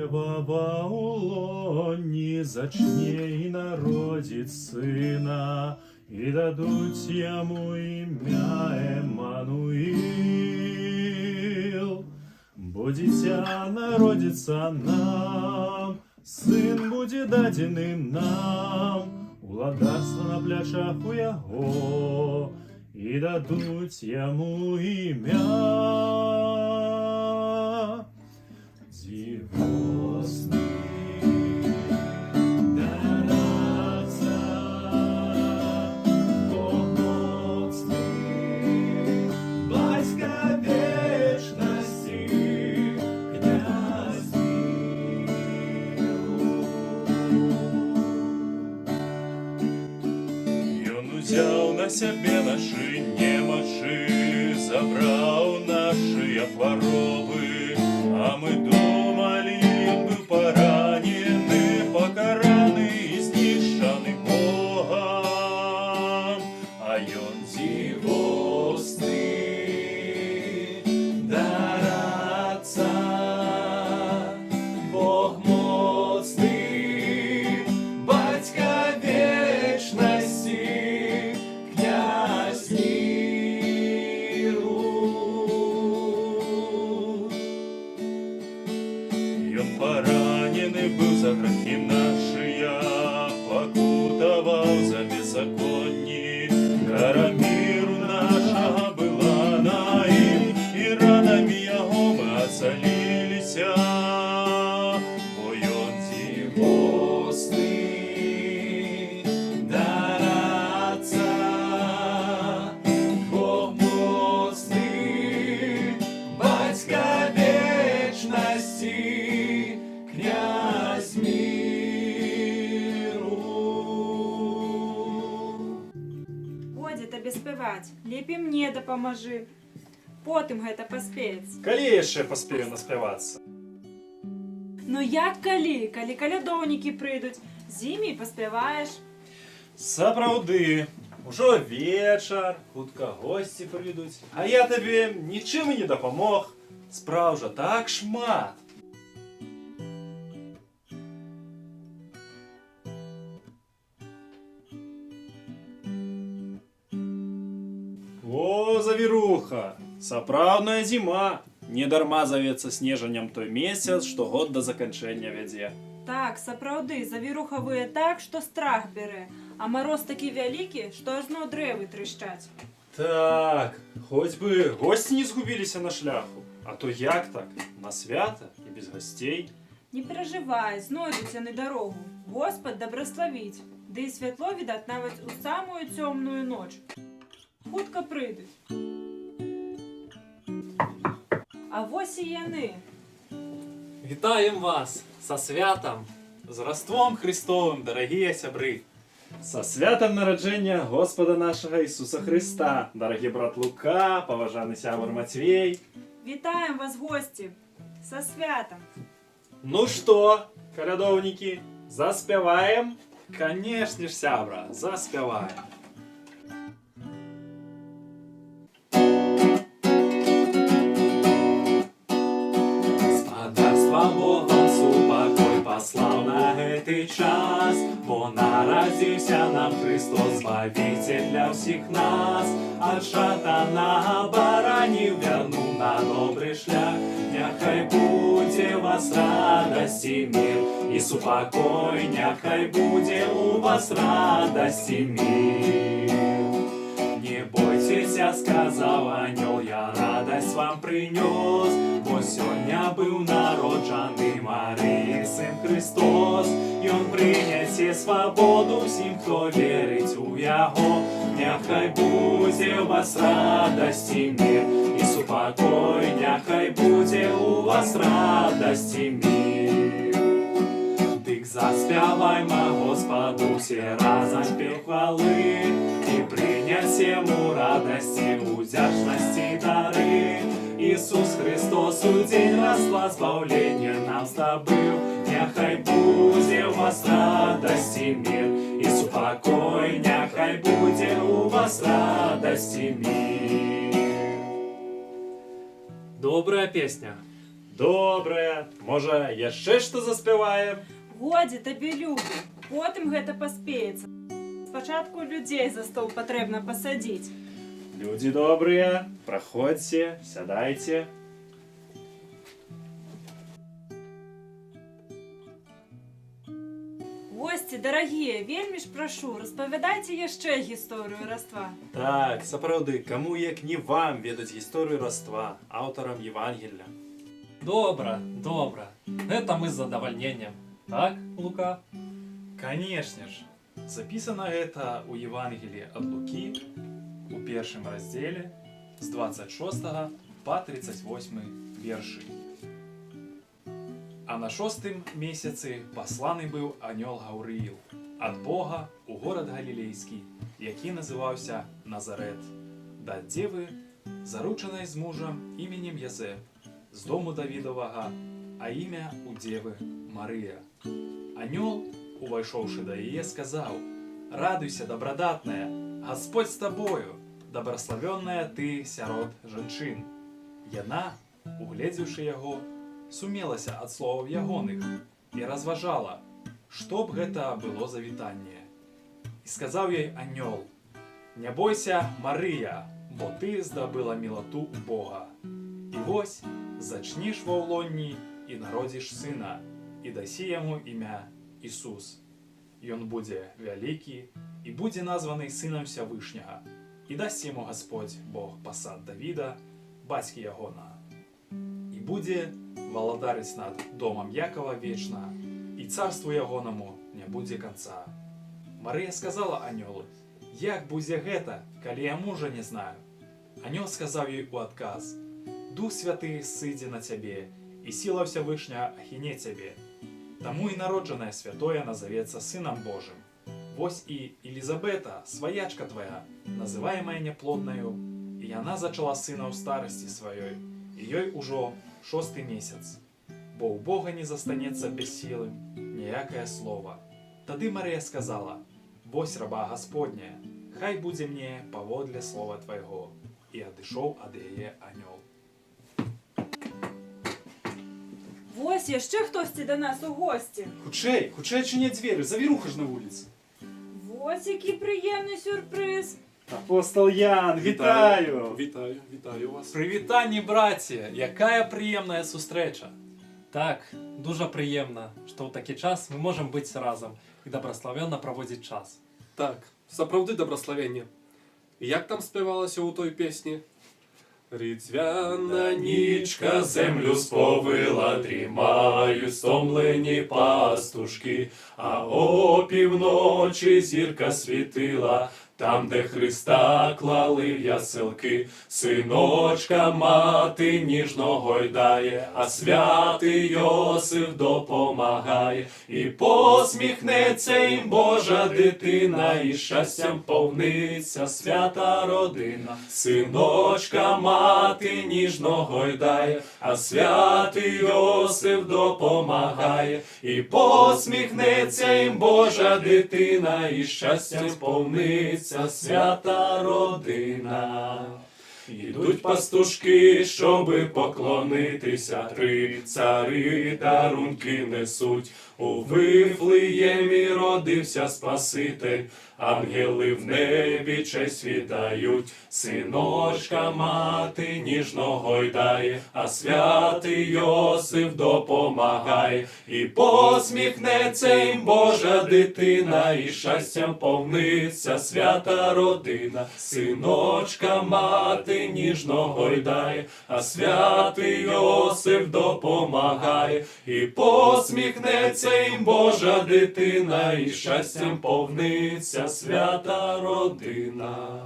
Древа у лоні зачне і народить сина, і дадуть йому ім'я Еммануїл. Бо дитя народиться нам, син буде дадений нам, владарство на плечах у його, і дадуть йому ім'я. Дивосний народця, помоцний, батька вічності, князь миру. Ён узяв на себе наши немочи, забрал наши хвороби, а мы думали, он был пораненый, покараний и знищений Богом, а ён дивосний дар Отца, Бог моцний, батька вічності, князь миру. Он поранений був за грехи наші, покутував за беззаконні. Кара миру нашого була на їм, і ранами його ми оцелілися. Бо он дивосний дар Отца, Бог моцний, батька вічності, князь миру. Годі табе спяваць, лепей мне дапамажы. Потым гэта паспець. Калі яшчэ паспею наспявацца? Ну як калі? Калі калядоўнікі прыйдуць, з імі паспяваеш. Сапраўды, ужо вечар, хутка госці прыйдуць, а я табе нічым і не дапамог. Спраў жа так шмат. О, завіруха, сапраўдная зіма. Недарма завецца снежаннем той месяц, што год да заканчэння вядзе. Так, сапраўды, завіруха вые так, што страх бярэ, а мароз такі вялікі, што ажно дрэвы трышчаць. Так, хоць бы госці не згубіліся на шляху. А то як так? На свята і без гасцей? Не перажывай, знойдуць яны дарогу. Господ дабраславіць. Ды і святло відаць нават у самую цёмную ноч. Хутка прыйдуць. А вось і яны. Вітаем вас со святом, з Рождеством Христовым, дорогие сябры. Са святам нараджэння Господа нашага Ісуса Христа, дарагі брат Лука, паважаны сябар Мацвей. Вітаем вас, госці! Са святам! Ну што, калядоўнікі, заспяваем? Конечно ж, сябра, заспяваем. Господарством Богом супокой послал на гэты час, бо нарадзіўся нам Христос, Збавитель для ўсіх нас. Ад шатана абараніў, вярнуў на добры шлях. Няхай будзе вас радасць і мір, і супакой, няхай будзе у вас радасць і мір. Не бойцеся, сказаў анёл, я радасць вам прынёс, бо сёння быў народжаны Марыі сын Христос. Ён прынясе свабоду ўсім, хто верыць у яго. Няхай будзе у вас радасць і мір, і супакой, няхай будзе у вас радасць і мір. Дык заспявайма Господу все разам спеў хвалы, і прынясем у радасці, удзячнасці дары. Ісус Христос у дзень расла збаўлення нам здабыў. Няхай будзе у вас радасць і мір, і супакой, няхай будзе у вас радасць і мір. Добрая песня. Добре, може, яшчэ што заспяваем? Годзе табе любы, потым гэта паспеецца. Спачатку людзей за стол патрэбна пасадзіць. Людзі добрыя, праходзьце, сядайце. Госці, дарагія, вельмі ж прашу, распавядайце яшчэ гісторыю раства. Так, сапраўды, каму як не вам ведаць гісторыю раства, аўтарам Евангелля. Добра, добра. Это мы з задавальненнем. Так, Лука? Канешне ж, запісана гэта ў Евангеліі ад Лукі у першым раздзеле з 26 па 38 вершы. А на 6-м месяцы пасланы быў анёл Гаўрыіл ад Бога ў горад Галілейскі, які называўся Назарэт, да дзевы, заручанай з мужам іменем Язэп, з дому Давідавага, а імя у дзевы Марыя. Анёл, увайшоўшы да яе, сказаў: «Радуйся, дабрадатная, Гасподзь з табою, дабраславённая ты сярод жанчын». Яна, угледзеўшы яго, сумелася ад словаў ягоных і разважала, што б гэта было за вітанне. І сказаў ёй анёл: «Не бойся, Марыя, бо ты здабыла мілату ў Бога. І вось, зачнеш ва ўлонні і народзіш сына, і дасі яму імя Ісус. Ён будзе вялікі і будзе названы сынам Всявышняга, і дасць яму Гасподзь Бог пасад Давіда, бацькі ягона. І будзе валадарыць над домам Якова вечна, і царству ягонаму не будзе канца». Марыя сказала анёлу: «Як будзе гэта, калі я мужа не знаю?» Анёл сказаў ёй у адказ: «Дух Святы сыдзе на цябе, і сіла Всявышня ахіне цябе. Таму і народжанае святое назавецца Сынам Божым. Вось і Елізабета, сваячка твая, называемая няплоднаю, і яна зачала сына ў старасці сваёй, і ёй ужо 6-й месяц. Бо ў Бога не застанецца бессілым ніякае слова». Тады Марыя сказала: «Вось раба Гасподняя, хай будзе мне паводле слова твайго». І адышоў ад яе анёл. Вось яшчэ хтосьці да нас у госці. Хутчэй, хутчэй адчыняць дзверы, завіруха ж на вуліцы. Вось які прыемны сюрпрыз. Апостол Ян, вітаю! Вітаю вас. Прывітанне, браце! Якая прыемная сустрэча! Так, дужа прыемна, што ў такі час мы можам быць разам і дабраславённа праводзіць час. Так, сапраўды дабраславенне. Як там спявалася ў той песні? Різдвяна нічка землю сповила, дрімають стомлені пастушки, а опівночі зірка світила, там, де Христа клали в яселки. Синочка мати ніжно гойдає, а святий Йосиф допомагає. І посміхнеться їм Божа дитина, і щастям повниться свята родина. Синочка мати ніжно гойдає, а святий Йосиф допомагає. І посміхнеться їм Божа дитина, і щастям повниться свята родина. Ідуть пастушки, щоби поклонитися, 3 цари дарунки несуть. У Вифлеємі родився Спаситель, ангели в небі честь віддають. Синочка мати ніжно гойдає, а святий Йосиф допомагає. І посміхнеться їм Божа дитина, і щастям повниться свята родина. Синочка мати ніжно гойдає, а святий Йосиф допомагає. І посміхнеться їм Божа дитина, і щастям повниться свята родина.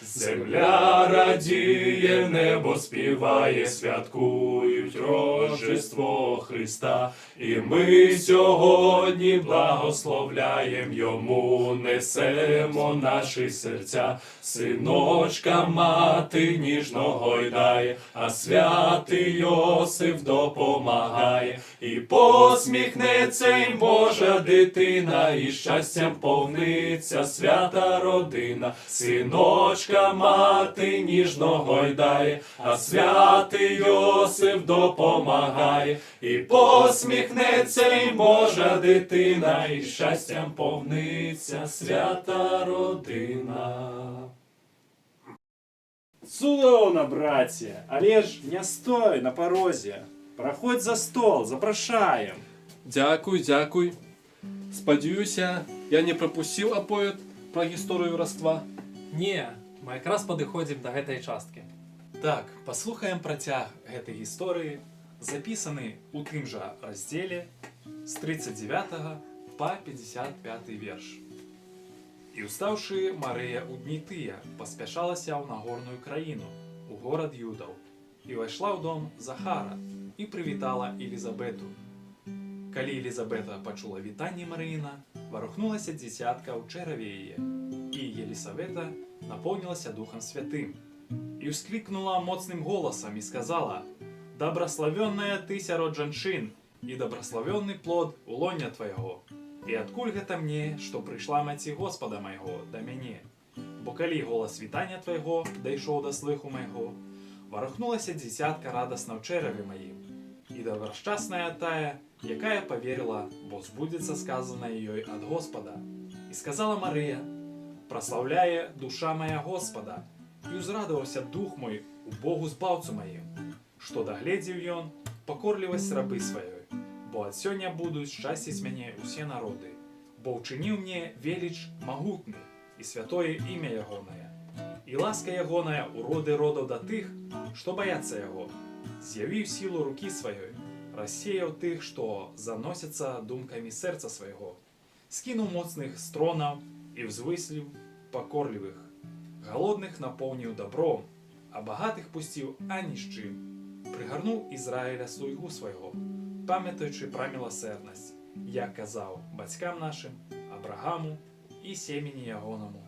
Земля радіє, небо співає, святкують Рождество Христа. І ми сьогодні благословляєм Йому, несемо наші серця. Синочка мати ніжно гойдає, а святий Йосиф допомагає. І посміхнеться їм Божа дитина, і щастям повниться свята родина. Синочка Марічка мати ніжно гойдає, а святий Йосип допомагає, і посміхнеться й Божа дитина, і щастям повниться свята родина. Цудоўна, браце, але ж не стой на парозе. Праходзь за стол, запрашаем. Дякуй, дякуй. Спадзяюся, я не прапусціў аповед пра гісторыю вараства. Не, мы якраз падыходзім да гэтай часткі. Так, паслухаем працяг гэтай гісторыі, запісаны ў тым жа раздзеле з 39 па 55 верш. І ўстаўшы, Марыя ў дні тыя паспяшалася ў нагорную краіну, у горад Юдаў, і ўвайшла ў дом Захара і прывітала Елізабету. Калі Елізабета пачула вітанне Марыіна, варухнулася дзіцятка ў чэраве яе, і Елісавета напоўнілася Духам Святым, і ўсклікнула моцным голасам і сказала: «Дабраславённая ты сярод жанчын, і дабраславённы плод у лоня твайго. І адкуль гэта мне, што прыйшла маці Господа майго да мяне? Бо калі голас вітання твайго дайшоў да слыху майго, варухнулася дзіцятка радасна ў чэраве маім. І добрашчасная тая, якая поверила, бо збудзецца сказанае ёй ад Господа. І сказала Марыя: «Праслаўляе душа моя Господа, і узрадаваўся дух мой у Богу збаўцу маім, што дагледзеў ён пакорлівасць рабы сваёй, бо ад сёння будуць шчасціць мяне ўсе народы, бо ўчыніў мне веліч магутны і святое імя ягонае, і ласка ягоная у роды родаў да тых, што баяцца яго, з'явіў сілу рукі сваёй, рассеяў тых, што заносяцца думкамі сэрца свайго, скінуў моцных стронаў і взвысліў пакорлівых, галодных напоўніў добром, а багатых пусціў ані з чым, прыгарнуў Ізраіля слугу свайго, памятаючы пра міласэрнасць, як казаў бацькам нашым, Абрагаму і семені ягонаму,